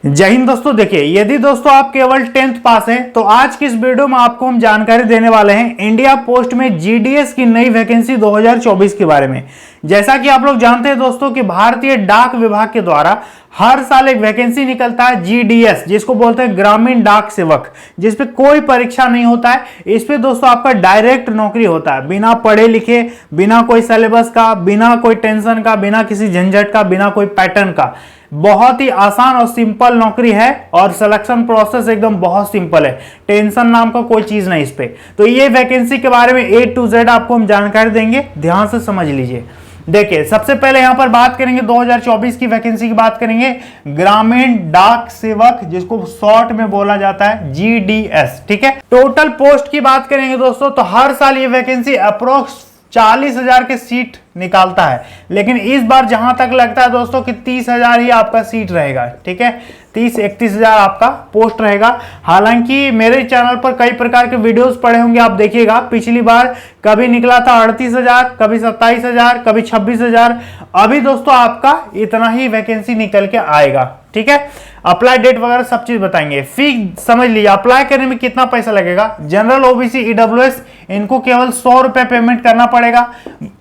जय हिंद दोस्तों। देखिए, यदि दोस्तों आप केवल 10th पास हैं तो आज की इस वीडियो में आपको हम जानकारी देने वाले हैं इंडिया पोस्ट में जीडीएस की नई वैकेंसी 2024 के बारे में। जैसा कि आप लोग जानते हैं दोस्तों कि भारतीय डाक विभाग के द्वारा हर साल एक वैकेंसी निकलता है जीडीएस, जिसको बोलते हैं ग्रामीण डाक सेवक, जिसपे कोई परीक्षा नहीं होता है। इस पे दोस्तों आपका डायरेक्ट नौकरी होता है, बिना पढ़े लिखे, बिना कोई सिलेबस का, बिना कोई टेंशन का, बिना किसी झंझट का, बिना कोई पैटर्न का। बहुत ही आसान और सिंपल नौकरी है और सिलेक्शन प्रोसेस एकदम बहुत सिंपल है, टेंशन नाम का कोई चीज नहीं इस पे। तो ये वैकेंसी के बारे में A to Z आपको हम जानकारी देंगे, ध्यान से समझ लीजिए। देखिए, सबसे पहले यहां पर बात करेंगे 2024 की वैकेंसी की बात करेंगे, ग्रामीण डाक सेवक, जिसको शॉर्ट में बोला जाता है जीडीएस। ठीक है, टोटल पोस्ट की बात करेंगे दोस्तों तो हर साल ये वैकेंसी अप्रोक्स 40,000 के सीट निकालता है, लेकिन इस बार जहां तक लगता है दोस्तों कि 30,000 ही आपका सीट रहेगा। ठीक है, 30-31,000 आपका पोस्ट रहेगा। हालांकि मेरे चैनल पर कई प्रकार के वीडियोस पड़े होंगे, आप देखिएगा, पिछली बार कभी निकला था 38,000, कभी 27,000, कभी 26,000। अभी दोस्तों आपका इतना ही वैकेंसी निकल के आएगा। ठीक है, अप्लाई डेट वगैरह सब चीज बताएंगे। फी समझ लीजिए, अप्लाई करने में कितना पैसा लगेगा। जनरल, ओबीसी, ईडब्ल्यूएस इनको केवल 100 रुपए पेमेंट करना पड़ेगा।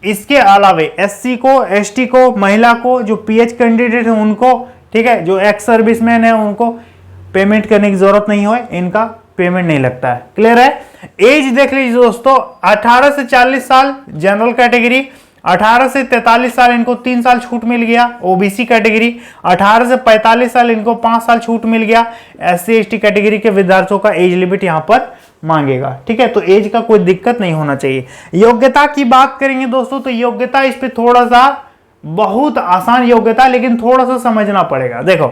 इसके अलावा एससी को, एसटी को, महिला को, जो पीएच कैंडिडेट है उनको, ठीक है, जो एक्स सर्विसमैन है उनको पेमेंट करने की जरूरत नहीं है, इनका पेमेंट नहीं लगता है। क्लियर है। एज देख लीजिए दोस्तों, 18 से 40 साल जनरल कैटेगरी, 18 से 43 साल इनको 3 साल छूट मिल गया। ओबीसी कैटेगरी 18 से 45 साल इनको 5 साल छूट मिल गया। एससी एसटी कैटेगरी के विद्यार्थियों का एज लिमिट यहां पर मांगेगा। ठीक है, तो एज का कोई दिक्कत नहीं होना चाहिए। योग्यता की बात करेंगे दोस्तों तो योग्यता इस पे थोड़ा सा, बहुत आसान योग्यता, लेकिन थोड़ा सा समझना पड़ेगा। देखो,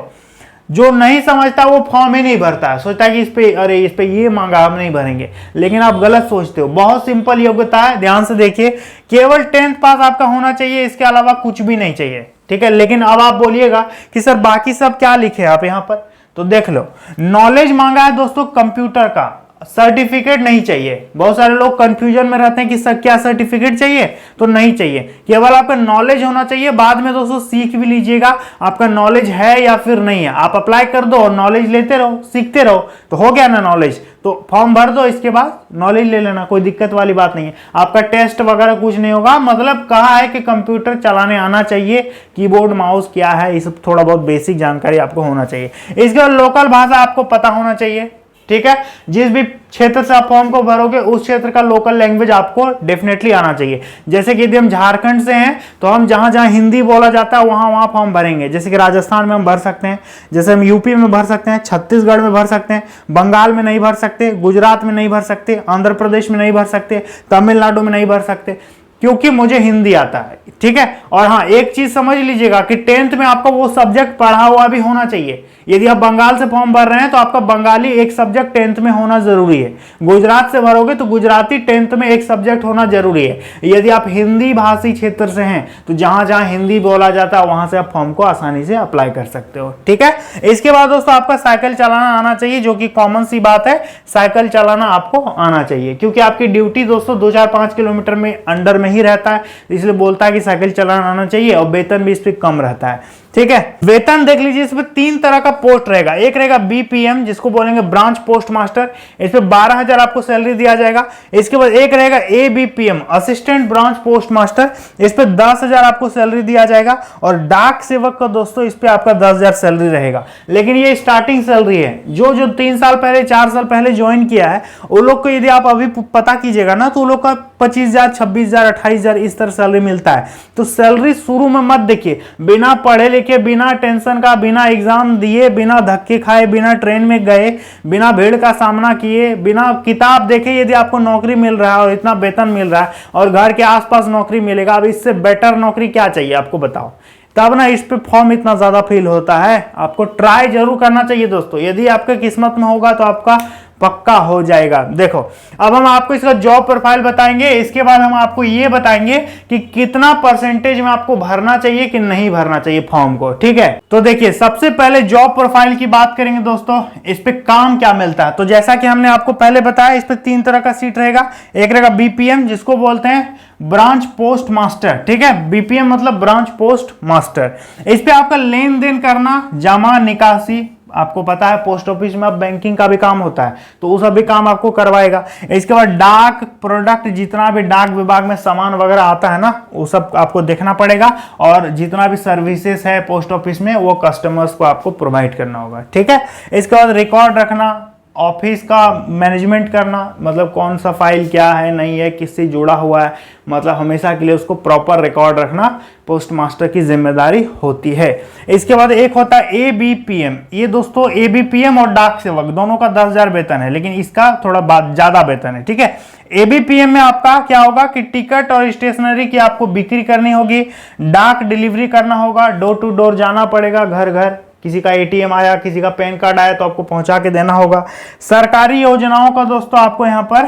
जो नहीं समझता वो फॉर्म ही नहीं भरता है, सोचता है कि इस पे, अरे इस पे ये मांगा, हम नहीं भरेंगे, लेकिन आप गलत सोचते हो। बहुत सिंपल योग्यता है, ध्यान से देखिए। केवल 10th पास आपका होना चाहिए, इसके अलावा कुछ भी नहीं चाहिए। ठीक है, लेकिन अब आप बोलिएगा कि सर बाकी सब क्या लिखे आप यहाँ पर, तो देख लो। नॉलेज मांगा है दोस्तों कंप्यूटर का, सर्टिफिकेट नहीं चाहिए। बहुत सारे लोग कंफ्यूजन में रहते हैं कि सर क्या सर्टिफिकेट चाहिए, तो नहीं चाहिए, केवल आपका नॉलेज होना चाहिए। बाद में दोस्तों सीख भी लीजिएगा आपका नॉलेज है या फिर नहीं है। आप अप्लाई कर दो और नॉलेज लेते रहो, सीखते रहो, तो हो गया ना नॉलेज। तो फॉर्म भर दो, इसके बाद नॉलेज ले लेना, कोई दिक्कत वाली बात नहीं है। आपका टेस्ट वगैरह कुछ नहीं होगा। मतलब कहा है कि कंप्यूटर चलाने आना चाहिए, कीबोर्ड माउस क्या है, ये सब थोड़ा बहुत बेसिक जानकारी आपको होना चाहिए। इसके बाद लोकल भाषा आपको पता होना चाहिए। ठीक है, जिस भी क्षेत्र से आप फॉर्म को भरोगे उस क्षेत्र का लोकल लैंग्वेज आपको डेफिनेटली आना चाहिए। जैसे कि यदि हम झारखंड से हैं तो हम जहां जहां हिंदी बोला जाता है वहां वहां फॉर्म भरेंगे। जैसे कि राजस्थान में हम भर सकते हैं, जैसे हम यूपी में भर सकते हैं, छत्तीसगढ़ में भर सकते हैं, बंगाल में नहीं भर सकते, गुजरात में नहीं भर सकते, आंध्र प्रदेश में नहीं भर सकते, तमिलनाडु में नहीं भर सकते, क्योंकि मुझे हिंदी आता है। ठीक है, और हाँ, एक चीज समझ लीजिएगा कि 10th में आपका वो सब्जेक्ट पढ़ा हुआ भी होना चाहिए। यदि आप बंगाल से फॉर्म भर रहे हैं तो आपका बंगाली एक सब्जेक्ट 10th में होना जरूरी है। गुजरात से भरोगे तो गुजराती 10th में एक सब्जेक्ट होना जरूरी है। यदि आप हिंदी भाषी क्षेत्र से हैं तो जहां जहां हिंदी बोला जाता है वहां से आप फॉर्म को आसानी से अप्लाई कर सकते हो। ठीक है, इसके बाद दोस्तों आपका साइकिल चलाना आना चाहिए, जो कि कॉमन सी बात है। साइकिल चलाना आपको आना चाहिए, क्योंकि आपकी ड्यूटी दोस्तों 2-4-5 किलोमीटर में अंडर में ही रहता है, इसलिए बोलता है कि साइकिल चलाना आना चाहिए, और वेतन भी इस पर कम रहता है। ठीक है, वेतन देख लीजिए, इसमें 3 तरह का पोस्ट रहेगा। एक रहेगा बीपीएम, जिसको बोलेंगे ब्रांच पोस्ट मास्टर, इस पे 12,000 आपको सैलरी दिया जाएगा। इसके बाद एक रहेगा ABPM, assistant branch post master, इस पे 10,000 आपको सैलरी दिया जाएगा। और डाक सेवक का दोस्तों इस पे आपका 10,000 सैलरी रहेगा, लेकिन ये स्टार्टिंग सैलरी है। जो 3 साल पहले, 4 साल पहले ज्वाइन किया है वो लोग को यदि आप अभी पता कीजिएगा ना, तो वो लोग का 25,000, 26,000, 28,000 इस तरह सैलरी मिलता है। तो सैलरी शुरू में मत देखिए, बिना पढ़े लिखे, बिना टेंशन का, बिना एग्जाम दिए, बिना धक्के खाए, बिना ट्रेन में गए, बिना भीड़ का सामना किए, बिना किताब देखे यदि आपको नौकरी मिल रहा है और इतना वेतन मिल रहा है और घर के आसपास नौकरी मिलेगा, अब इससे बेटर नौकरी क्या चाहिए आपको बताओ। तब ना इस पे फॉर्म इतना ज्यादा फील होता है। आपको ट्राई जरूर करना चाहिए दोस्तों, यदि आपके किस्मत में होगा तो आपका पक्का हो जाएगा। देखो, अब हम आपको इसका जॉब प्रोफाइल बताएंगे, इसके बाद हम आपको ये बताएंगे कि कितना परसेंटेज में आपको भरना चाहिए कि नहीं भरना चाहिए फॉर्म को। ठीक है, तो देखिए, सबसे पहले जॉब प्रोफाइल की बात करेंगे दोस्तों, इस पे काम क्या मिलता है। तो जैसा कि हमने आपको पहले बताया, इस पे 3 तरह का सीट रहेगा। एक रहेगा बीपीएम, जिसको बोलते हैं ब्रांच पोस्ट मास्टर। ठीक है, बीपीएम मतलब ब्रांच पोस्ट मास्टर। इस पे आपका लेन देन करना, जमा निकासी, आपको पता है पोस्ट ऑफिस में अब बैंकिंग का भी काम होता है, तो वो सब भी काम आपको करवाएगा। इसके बाद डाक प्रोडक्ट, जितना भी डाक विभाग में सामान वगैरह आता है ना, वो सब आपको देखना पड़ेगा, और जितना भी सर्विसेज है पोस्ट ऑफिस में वो कस्टमर्स को आपको प्रोवाइड करना होगा, ठीक है। इसके बाद रिकॉर्ड रखना, ऑफिस का मैनेजमेंट करना, मतलब कौन सा फाइल क्या है नहीं है, किससे जुड़ा हुआ है, मतलब हमेशा के लिए उसको प्रॉपर रिकॉर्ड रखना पोस्ट मास्टर की जिम्मेदारी होती है। इसके बाद एक होता है ABPM। ये दोस्तों ABPM और डाक सेवक दोनों का 10,000 वेतन है, लेकिन इसका थोड़ा ज्यादा वेतन है, ठीक है। ABPM में आपका क्या होगा कि टिकट और स्टेशनरी की आपको बिक्री करनी होगी, डाक डिलीवरी करना होगा, डोर टू डोर जाना पड़ेगा, घर घर, किसी का ATM आया, किसी का पैन कार्ड आया तो आपको पहुंचा के देना होगा। सरकारी योजनाओं का दोस्तों आपको यहां पर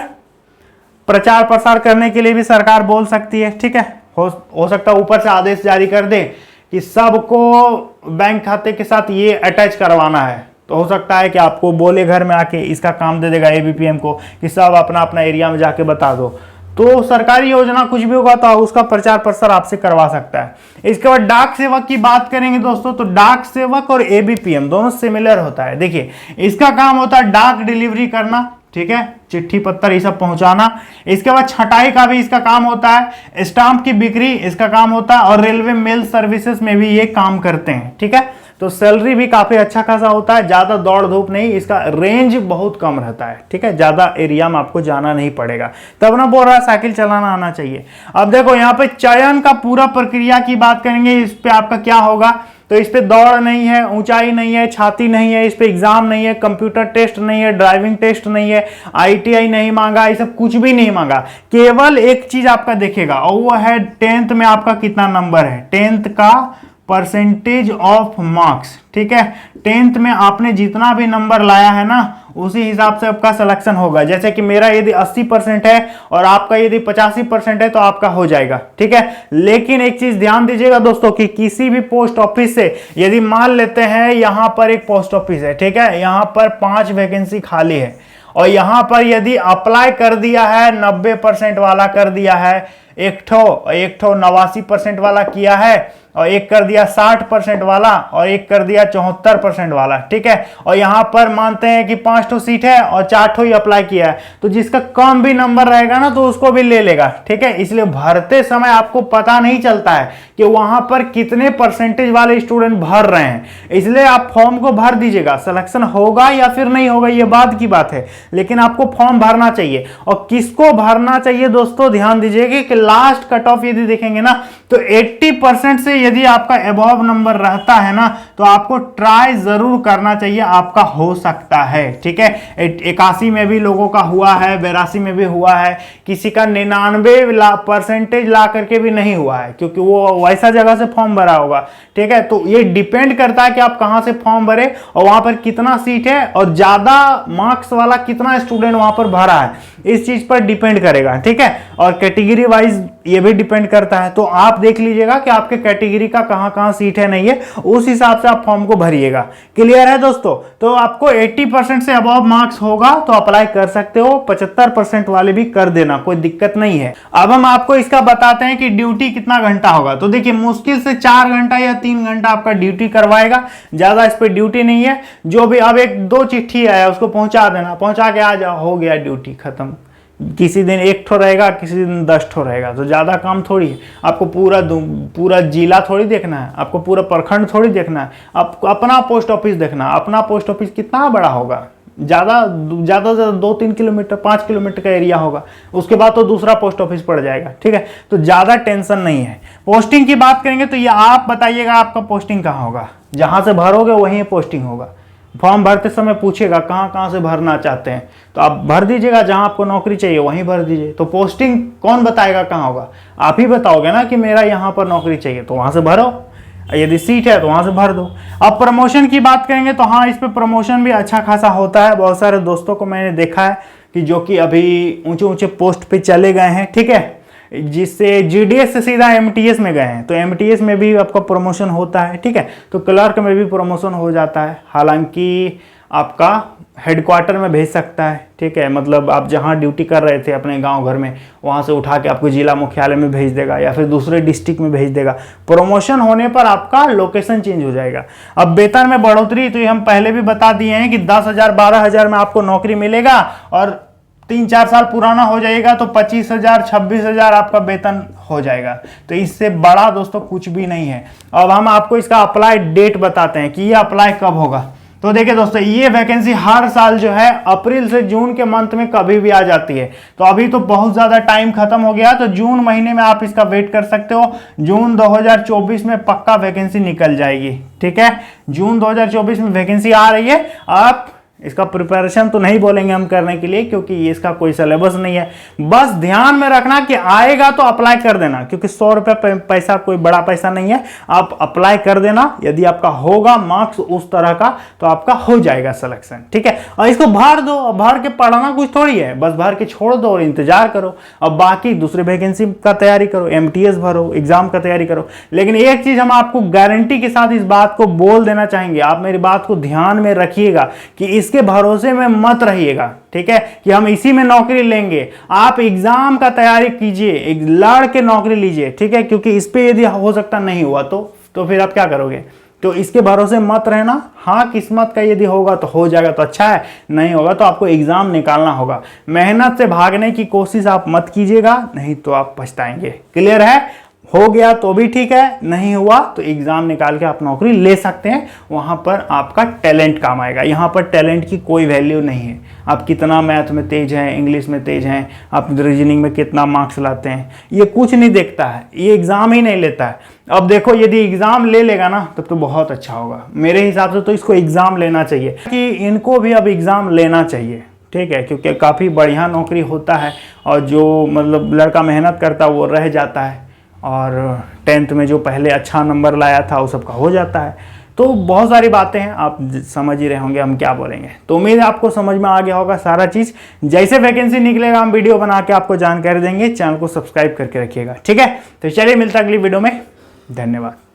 प्रचार प्रसार करने के लिए भी सरकार बोल सकती है, ठीक है। हो सकता है ऊपर से आदेश जारी कर दे कि सबको बैंक खाते के साथ ये अटैच करवाना है, तो हो सकता है कि आपको बोले घर में आके, इसका काम दे देगा ABPM को कि सब अपना अपना एरिया में जाके बता दो। तो सरकारी योजना कुछ भी होगा तो उसका प्रचार प्रसार आपसे करवा सकता है। इसके बाद डाक सेवक की बात करेंगे दोस्तों, तो डाक सेवक और ABPM दोनों सिमिलर होता है। देखिए, इसका काम होता है डाक डिलीवरी करना, ठीक है, चिट्ठी पत्तर ये सब पहुंचाना। इसके बाद छटाई का भी इसका काम होता है, स्टाम्प की बिक्री इसका काम होता है, और रेलवे मेल सर्विसेज में भी ये काम करते हैं, ठीक है। तो सैलरी भी काफी अच्छा खासा होता है, ज्यादा दौड़ धूप नहीं, इसका रेंज बहुत कम रहता है, ठीक है, ज्यादा एरिया में आपको जाना नहीं पड़ेगा। तब ना बोल रहा है साइकिल चलाना आना चाहिए। अब देखो यहाँ पे चयन का पूरा प्रक्रिया की बात करेंगे, इस पे आपका क्या होगा, तो इस पे दौड़ नहीं है, ऊंचाई नहीं है, छाती नहीं है, इस पे एग्जाम नहीं है, कंप्यूटर टेस्ट नहीं है, ड्राइविंग टेस्ट नहीं है, ITI नहीं मांगा, ये सब कुछ भी नहीं मांगा। केवल एक चीज आपका देखेगा, और वो है 10th में आपका कितना नंबर है, 10th का परसेंटेज ऑफ मार्क्स, ठीक है। 10th में आपने जितना भी नंबर लाया है ना, उसी हिसाब से आपका सिलेक्शन होगा। जैसे कि मेरा यदि 80% है और आपका यदि 85% है तो आपका हो जाएगा, ठीक है। लेकिन एक चीज ध्यान दीजिएगा दोस्तों कि किसी भी पोस्ट ऑफिस से यदि मान लेते हैं यहां पर एक पोस्ट ऑफिस है, ठीक है, यहां पर 5 वैकेंसी खाली है, और यहां पर यदि अप्लाई कर दिया है 90% वाला कर दिया है, एक ठो 89% वाला किया है, और एक कर दिया 60% वाला, और एक कर दिया 74% वाला, ठीक है। और यहां पर मानते हैं कि 5 ठो सीट है और 4 ठो ही अप्लाई किया है, तो जिसका कम भी नंबर रहेगा ना तो उसको भी ले लेगा, ठीक है। इसलिए भरते समय आपको पता नहीं चलता है कि वहां पर कितने परसेंटेज वाले स्टूडेंट भर रहे हैं, इसलिए आप फॉर्म को भर दीजिएगा। सिलेक्शन होगा या फिर नहीं होगा ये बाद की बात है, लेकिन आपको फॉर्म भरना चाहिए। और किसको भरना चाहिए दोस्तों, ध्यान दीजिएगा कि लास्ट कट ऑफ यदि देखेंगे ना तो 80% से यदि आपका अबव नंबर रहता है ना तो आपको ट्राई जरूर करना चाहिए, आपका हो सकता है, ठीक है। 81 में भी लोगों का हुआ है, 82 में भी हुआ है, किसी का 99% ला करके भी नहीं हुआ है, क्योंकि वो वैसा जगह से फॉर्म भरा होगा, ठीक है। तो ये डिपेंड करता है कि आप कहां से फॉर्म भरे और वहां पर कितना सीट है और ज्यादा मार्क्स वाला कितना स्टूडेंट वहां पर भरा है, इस चीज पर डिपेंड करेगा, ठीक है। और कैटेगरी वाइज ये भी डिपेंड करता है, तो आप देख लीजिएगा कि आपके कैटेगरी का कहां सीट है नहीं है, उस हिसाब से आप फॉर्म को भरिएगा। क्लियर है दोस्तों। तो आपको 80% से अबव मार्क्स होगा तो अप्लाई कर सकते हो, 75% वाले भी कर देना, कोई दिक्कत नहीं है। अब हम आपको इसका बताते हैं कि ड्यूटी कितना घंटा होगा। तो देखिए, मुश्किल से 4 घंटा या 3 घंटा आपका ड्यूटी करवाएगा, ज्यादा इस पर ड्यूटी नहीं है। जो भी अब 1-2 चिट्ठी आया उसको पहुंचा देना, पहुंचा के आ जाओ, हो गया ड्यूटी खत्म। किसी दिन 1 ठो रहेगा, किसी दिन 10 ठो रहेगा, तो ज्यादा काम थोड़ी है। आपको पूरा जिला थोड़ी देखना है, आपको पूरा प्रखंड थोड़ी देखना है, आपको अपना पोस्ट ऑफिस देखना। अपना पोस्ट ऑफिस कितना बड़ा होगा, ज्यादा 2-3 किलोमीटर 5 किलोमीटर का एरिया होगा, उसके बाद तो दूसरा पोस्ट ऑफिस पड़ जाएगा, ठीक है। तो ज्यादा टेंशन नहीं है। पोस्टिंग की बात करेंगे तो ये आप बताइएगा आपका पोस्टिंग कहाँ होगा, जहां से भरोगे वहीं पोस्टिंग होगा। फॉर्म भरते समय पूछेगा कहाँ से भरना चाहते हैं, तो आप भर दीजिएगा, जहां आपको नौकरी चाहिए वहीं भर दीजिए। तो पोस्टिंग कौन बताएगा कहाँ होगा, आप ही बताओगे ना कि मेरा यहाँ पर नौकरी चाहिए, तो वहां से भरो, यदि सीट है तो वहां से भर दो। अब प्रमोशन की बात करेंगे तो हाँ, इस पे प्रमोशन भी अच्छा खासा होता है। बहुत सारे दोस्तों को मैंने देखा है कि जो कि अभी ऊंचे ऊंचे पोस्ट पे चले गए हैं, ठीक है, जिससे GDS से सीधा MTS में गए हैं, तो MTS में भी आपका प्रमोशन होता है, ठीक है। तो क्लर्क में भी प्रमोशन हो जाता है, हालांकि आपका हेडक्वार्टर में भेज सकता है, ठीक है, मतलब आप जहाँ ड्यूटी कर रहे थे अपने गांव घर में, वहाँ से उठा के आपको जिला मुख्यालय में भेज देगा या फिर दूसरे डिस्ट्रिक्ट में भेज देगा। प्रमोशन होने पर आपका लोकेशन चेंज हो जाएगा। अब वेतन में बढ़ोतरी तो ये हम पहले भी बता दिए हैं कि 10,000 12,000 में आपको नौकरी मिलेगा, और 3-4 साल पुराना हो जाएगा तो 25,000 26,000 आपका वेतन हो जाएगा। तो इससे बड़ा दोस्तों कुछ भी नहीं है। अब हम आपको इसका अप्लाई डेट बताते हैं कि ये अप्लाई कब होगा। तो देखिए दोस्तों, ये वैकेंसी हर साल जो है अप्रैल से जून के मंथ में कभी भी आ जाती है। तो अभी तो बहुत ज़्यादा टाइम खत्म हो गया, तो जून महीने में आप इसका वेट कर सकते हो। जून 2024 में पक्का वैकेंसी निकल जाएगी, ठीक है। जून 2024 में वैकेंसी आ रही है। आप इसका प्रिपरेशन तो नहीं बोलेंगे हम करने के लिए, क्योंकि ये इसका कोई सिलेबस नहीं है। बस ध्यान में रखना कि आएगा तो अप्लाई कर देना, क्योंकि 100 रुपये पैसा कोई बड़ा पैसा नहीं है। आप अप्लाई कर देना, यदि आपका होगा मार्क्स उस तरह का तो आपका हो जाएगा सिलेक्शन, ठीक है। और इसको भर दो, भर के पढ़ना कुछ थोड़ी है, बस भर के छोड़ दो और इंतजार करो। अब बाकी दूसरे वैकेंसी का तैयारी करो, MTS भरो, एग्जाम का तैयारी करो। लेकिन एक चीज हम आपको गारंटी के साथ इस बात को बोल देना चाहेंगे, आप मेरी बात को ध्यान में रखिएगा कि इसके भरोसे में मत रहिएगा, ठीक है, कि हम इसी में नौकरी लेंगे। आप एग्जाम का तैयारी कीजिए, लड़ के नौकरी लीजिए, ठीक है, क्योंकि इस पे यदि हो सकता नहीं हुआ तो फिर आप क्या करोगे। तो इसके भरोसे मत रहना। हाँ, किस्मत का यदि होगा तो हो जाएगा तो अच्छा है, नहीं होगा तो आपको एग्जाम निकालना होगा। मेहनत से भागने की कोशिश आप मत कीजिएगा, नहीं तो आप पछताएंगे। क्लियर है? हो गया तो भी ठीक है, नहीं हुआ तो एग्जाम निकाल के आप नौकरी ले सकते हैं। वहां पर आपका टैलेंट काम आएगा। यहाँ पर टैलेंट की कोई वैल्यू नहीं है। आप कितना मैथ में तेज हैं, इंग्लिश में तेज हैं, आप रीजनिंग में कितना मार्क्स लाते हैं, ये कुछ नहीं देखता है, ये एग्जाम ही नहीं लेता है। अब देखो, यदि एग्जाम ले लेगा ना तब तो बहुत अच्छा होगा। मेरे हिसाब से तो इसको एग्जाम लेना चाहिए, कि इनको भी अब एग्जाम लेना चाहिए, ठीक है, क्योंकि काफ़ी बढ़िया नौकरी होता है। और जो मतलब लड़का मेहनत करता है वो रह जाता है, और 10th में जो पहले अच्छा नंबर लाया था वो सबका हो जाता है। तो बहुत सारी बातें हैं, आप समझ ही रहे होंगे हम क्या बोलेंगे। तो उम्मीद है आपको समझ में आ गया होगा सारा चीज़। जैसे वैकेंसी निकलेगा हम वीडियो बना के आपको जानकारी देंगे। चैनल को सब्सक्राइब करके रखिएगा, ठीक है। तो चलिए मिलता है अगली वीडियो में। धन्यवाद।